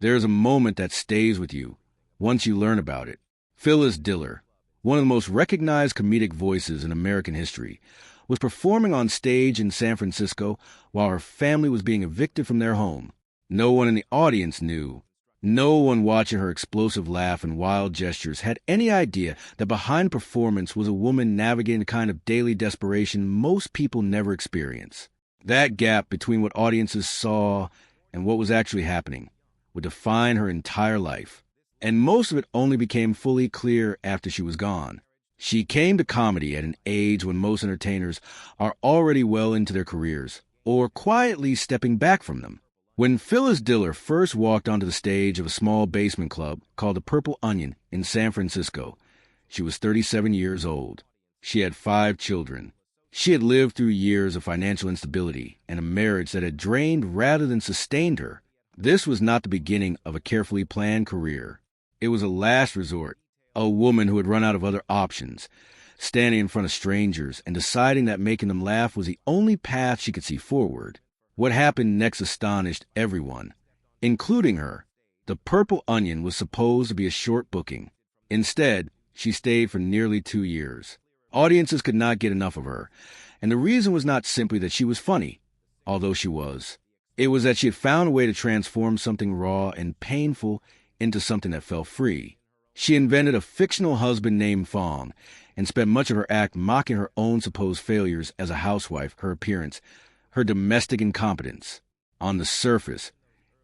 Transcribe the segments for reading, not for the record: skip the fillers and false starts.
There's a moment that stays with you once you learn about it. Phyllis Diller, one of the most recognized comedic voices in American history, was performing on stage in San Francisco while her family was being evicted from their home. No one in the audience knew. No one watching her explosive laugh and wild gestures had any idea that behind the performance was a woman navigating the kind of daily desperation most people never experience. That gap between what audiences saw and what was actually happening would define her entire life. And most of it only became fully clear after she was gone. She came to comedy at an age when most entertainers are already well into their careers, or quietly stepping back from them. When Phyllis Diller first walked onto the stage of a small basement club called the Purple Onion in San Francisco, she was 37 years old. She had 5 children. She had lived through years of financial instability and a marriage that had drained rather than sustained her. This was not the beginning of a carefully planned career. It was a last resort, a woman who had run out of other options, standing in front of strangers and deciding that making them laugh was the only path she could see forward. What happened next astonished everyone, including her. The Purple Onion was supposed to be a short booking. Instead, she stayed for nearly 2 years. Audiences could not get enough of her, and the reason was not simply that she was funny, although she was. It was that she had found a way to transform something raw and painful into something that felt free. She invented a fictional husband named Fong and spent much of her act mocking her own supposed failures as a housewife, her appearance, her domestic incompetence. On the surface,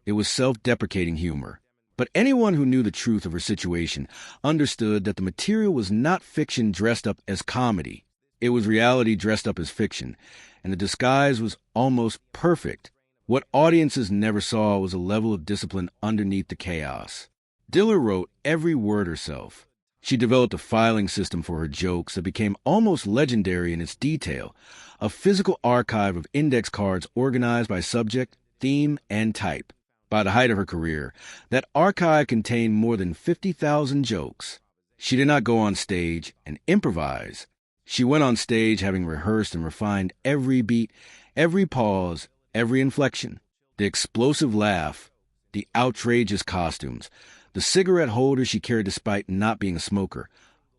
it was self-deprecating humor. But anyone who knew the truth of her situation understood that the material was not fiction dressed up as comedy. It was reality dressed up as fiction, and the disguise was almost perfect. What audiences never saw was a level of discipline underneath the chaos. Diller wrote every word herself. She developed a filing system for her jokes that became almost legendary in its detail, a physical archive of index cards organized by subject, theme, and type. By the height of her career, that archive contained more than 50,000 jokes. She did not go on stage and improvise. She went on stage having rehearsed and refined every beat, every pause, every inflection. The explosive laugh, the outrageous costumes, the cigarette holder she carried despite not being a smoker,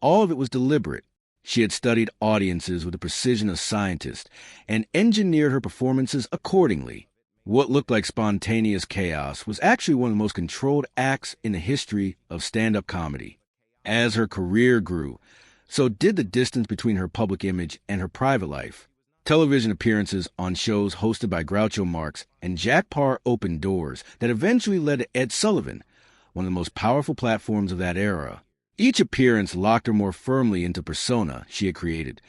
all of it was deliberate. She had studied audiences with the precision of scientists and engineered her performances accordingly. What looked like spontaneous chaos was actually one of the most controlled acts in the history of stand-up comedy. As her career grew, so did the distance between her public image and her private life. Television appearances on shows hosted by Groucho Marx and Jack Paar opened doors that eventually led to Ed Sullivan, one of the most powerful platforms of that era. Each appearance locked her more firmly into persona she had created,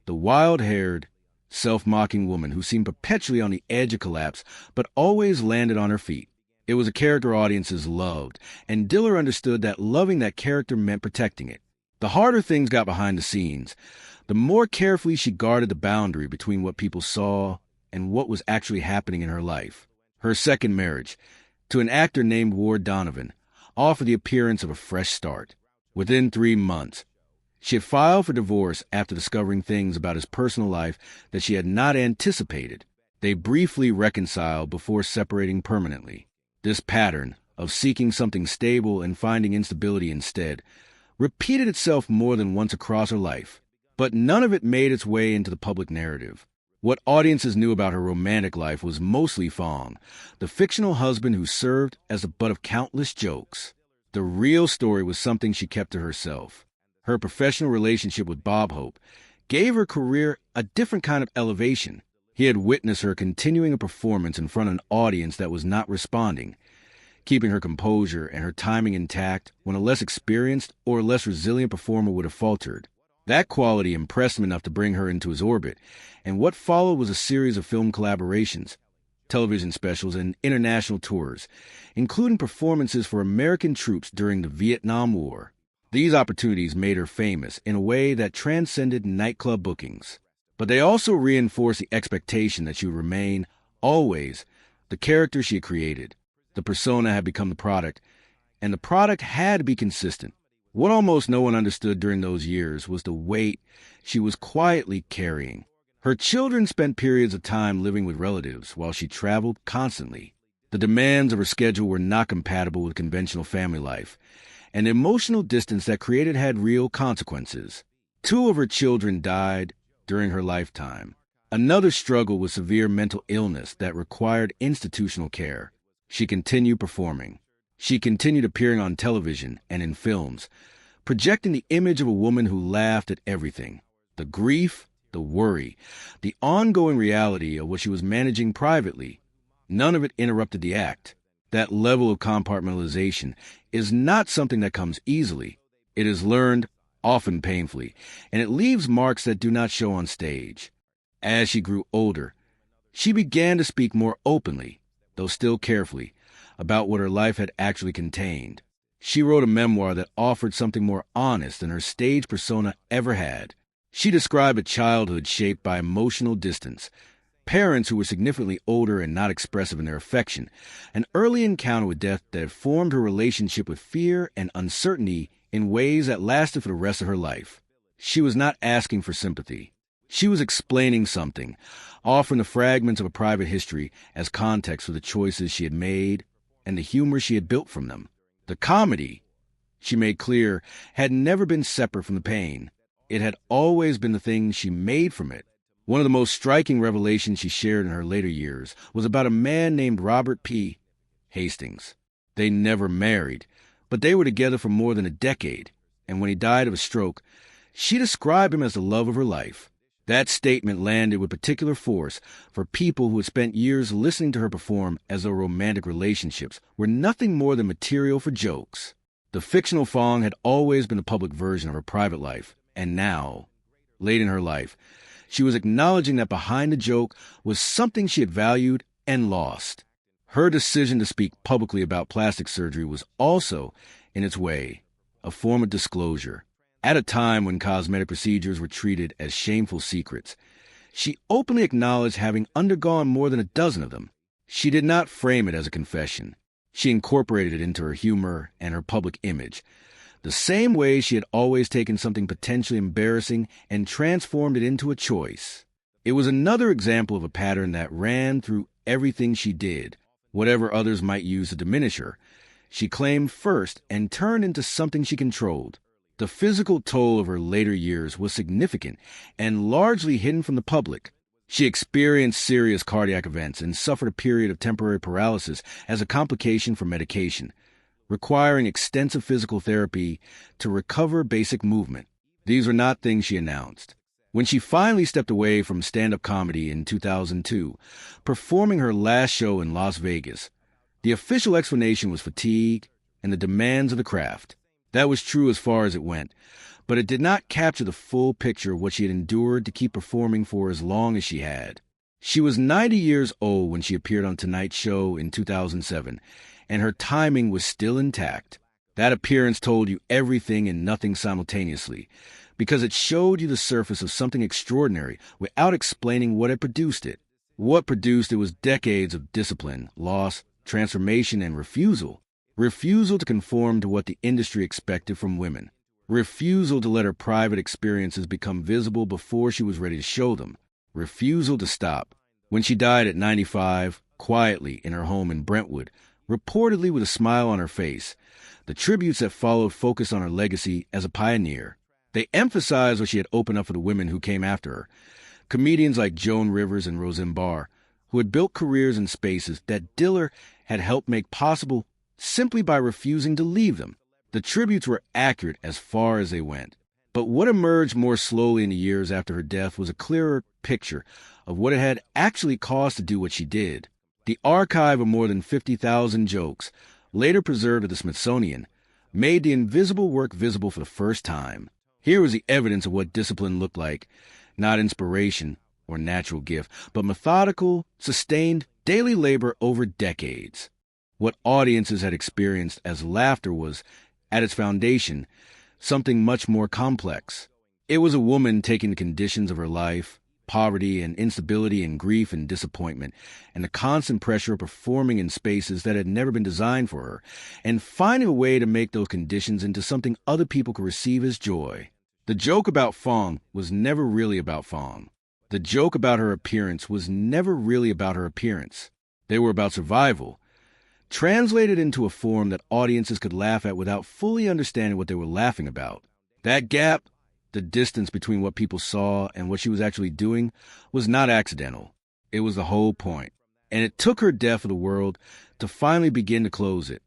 the wild-haired, self-mocking woman who seemed perpetually on the edge of collapse but always landed on her feet. It was a character audiences loved, and Diller understood that loving that character meant protecting it. The harder things got behind the scenes, the more carefully she guarded the boundary between what people saw and what was actually happening in her life. Her second marriage, to an actor named Ward Donovan, offered the appearance of a fresh start. Within 3 months, she had filed for divorce after discovering things about his personal life that she had not anticipated. They briefly reconciled before separating permanently. This pattern of seeking something stable and finding instability instead repeated itself more than once across her life, but none of it made its way into the public narrative. What audiences knew about her romantic life was mostly Fong, the fictional husband who served as the butt of countless jokes. The real story was something she kept to herself. Her professional relationship with Bob Hope gave her career a different kind of elevation. He had witnessed her continuing a performance in front of an audience that was not responding, keeping her composure and her timing intact when a less experienced or less resilient performer would have faltered. That quality impressed him enough to bring her into his orbit, and what followed was a series of film collaborations, television specials, and international tours, including performances for American troops during the Vietnam War. These opportunities made her famous in a way that transcended nightclub bookings. But they also reinforced the expectation that she would remain, always, the character she had created. The persona had become the product, and the product had to be consistent. What almost no one understood during those years was the weight she was quietly carrying. Her children spent periods of time living with relatives while she traveled constantly. The demands of her schedule were not compatible with conventional family life, and the emotional distance that created had real consequences. 2 of her children died during her lifetime. Another struggled with severe mental illness that required institutional care. She continued performing. She continued appearing on television and in films, projecting the image of a woman who laughed at everything. The grief, the worry, the ongoing reality of what she was managing privately. None of it interrupted the act. That level of compartmentalization is not something that comes easily. It is learned, often painfully, and it leaves marks that do not show on stage. As she grew older, she began to speak more openly, though still carefully, about what her life had actually contained. She wrote a memoir that offered something more honest than her stage persona ever had. She described a childhood shaped by emotional distance, parents who were significantly older and not expressive in their affection, an early encounter with death that had formed her relationship with fear and uncertainty in ways that lasted for the rest of her life. She was not asking for sympathy. She was explaining something, offering the fragments of a private history as context for the choices she had made and the humor she had built from them. The comedy, she made clear, had never been separate from the pain. It had always been the thing she made from it. One of the most striking revelations she shared in her later years was about a man named Robert P. Hastings. They never married, but they were together for more than a decade, and when he died of a stroke, she described him as the love of her life. That statement landed with particular force for people who had spent years listening to her perform as though romantic relationships were nothing more than material for jokes. The fictional Fong had always been the public version of her private life, and now, late in her life, she was acknowledging that behind the joke was something she had valued and lost. Her decision to speak publicly about plastic surgery was also, in its way, a form of disclosure. At a time when cosmetic procedures were treated as shameful secrets, she openly acknowledged having undergone more than a dozen of them. She did not frame it as a confession. She incorporated it into her humor and her public image, the same way she had always taken something potentially embarrassing and transformed it into a choice. It was another example of a pattern that ran through everything she did. Whatever others might use to diminish her, she claimed first and turned into something she controlled. The physical toll of her later years was significant and largely hidden from the public. She experienced serious cardiac events and suffered a period of temporary paralysis as a complication from medication, requiring extensive physical therapy to recover basic movement. These were not things she announced. When she finally stepped away from stand-up comedy in 2002, performing her last show in Las Vegas, the official explanation was fatigue and the demands of the craft. That was true as far as it went, but it did not capture the full picture of what she had endured to keep performing for as long as she had. She was 90 years old when she appeared on Tonight Show in 2007, and her timing was still intact. That appearance told you everything and nothing simultaneously, because it showed you the surface of something extraordinary without explaining what had produced it. What produced it was decades of discipline, loss, transformation, and refusal. Refusal to conform to what the industry expected from women. Refusal to let her private experiences become visible before she was ready to show them. Refusal to stop. When she died at 95, quietly in her home in Brentwood, reportedly with a smile on her face, the tributes that followed focused on her legacy as a pioneer. They emphasized what she had opened up for the women who came after her, comedians like Joan Rivers and Roseanne Barr, who had built careers in spaces that Diller had helped make possible simply by refusing to leave them. The tributes were accurate as far as they went. But what emerged more slowly in the years after her death was a clearer picture of what it had actually cost to do what she did. The archive of more than 50,000 jokes, later preserved at the Smithsonian, made the invisible work visible for the first time. Here was the evidence of what discipline looked like, not inspiration or natural gift, but methodical, sustained, daily labor over decades. What audiences had experienced as laughter was, at its foundation, something much more complex. It was a woman taking the conditions of her life, poverty and instability and grief and disappointment, and the constant pressure of performing in spaces that had never been designed for her, and finding a way to make those conditions into something other people could receive as joy. The joke about Fong was never really about Fong. The joke about her appearance was never really about her appearance. They were about survival, translated into a form that audiences could laugh at without fully understanding what they were laughing about. That gap, the distance between what people saw and what she was actually doing, was not accidental. It was the whole point. And it took her death of the world to finally begin to close it.